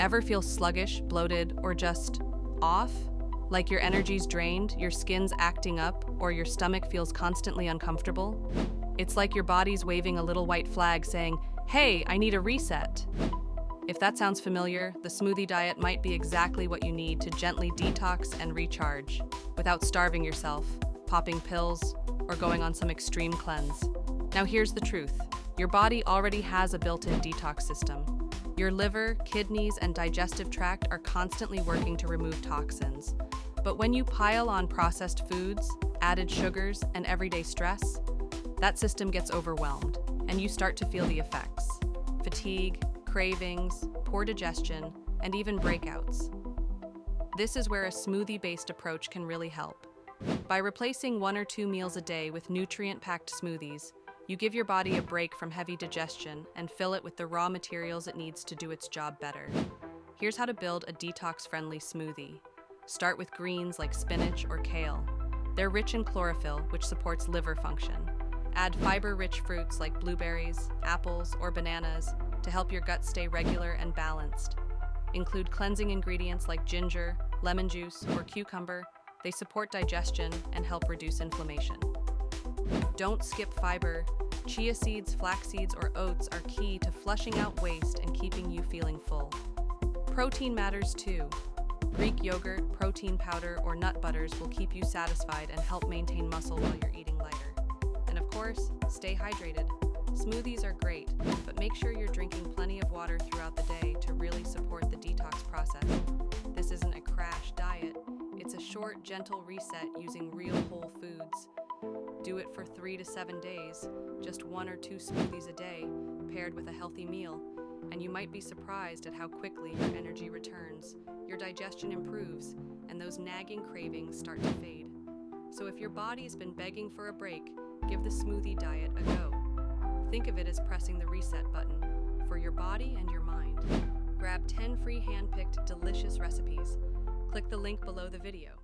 Ever feel sluggish, bloated, or just off? Like your energy's drained, your skin's acting up, or your stomach feels constantly uncomfortable? It's like your body's waving a little white flag saying, "Hey, I need a reset." If that sounds familiar, the smoothie diet might be exactly what you need to gently detox and recharge without starving yourself, popping pills, or going on some extreme cleanse. Now here's the truth. Your body already has a built-in detox system. Your liver, kidneys, and digestive tract are constantly working to remove toxins. But when you pile on processed foods, added sugars, and everyday stress, that system gets overwhelmed, and you start to feel the effects. Fatigue, cravings, poor digestion, and even breakouts. This is where a smoothie-based approach can really help. By replacing 1 or 2 meals a day with nutrient-packed smoothies, you give your body a break from heavy digestion and fill it with the raw materials it needs to do its job better. Here's how to build a detox-friendly smoothie. Start with greens like spinach or kale. They're rich in chlorophyll, which supports liver function. Add fiber-rich fruits like blueberries, apples, or bananas to help your gut stay regular and balanced. Include cleansing ingredients like ginger, lemon juice, or cucumber. They support digestion and help reduce inflammation. Don't skip fiber. Chia seeds, flax seeds, or oats are key to flushing out waste and keeping you feeling full. Protein matters too. Greek yogurt, protein powder, or nut butters will keep you satisfied and help maintain muscle while you're eating lighter. And of course, stay hydrated. Smoothies are great, but make sure you're drinking plenty of water throughout the day to really support the detox process. This isn't a crash diet. It's a short, gentle reset using real whole foods. Do it for 3 to 7 days, just 1 or 2 smoothies a day, paired with a healthy meal, and you might be surprised at how quickly your energy returns, your digestion improves, and those nagging cravings start to fade. So if your body's been begging for a break, give the smoothie diet a go. Think of it as pressing the reset button for your body and your mind. Grab 10 free hand-picked delicious recipes. Click the link below the video.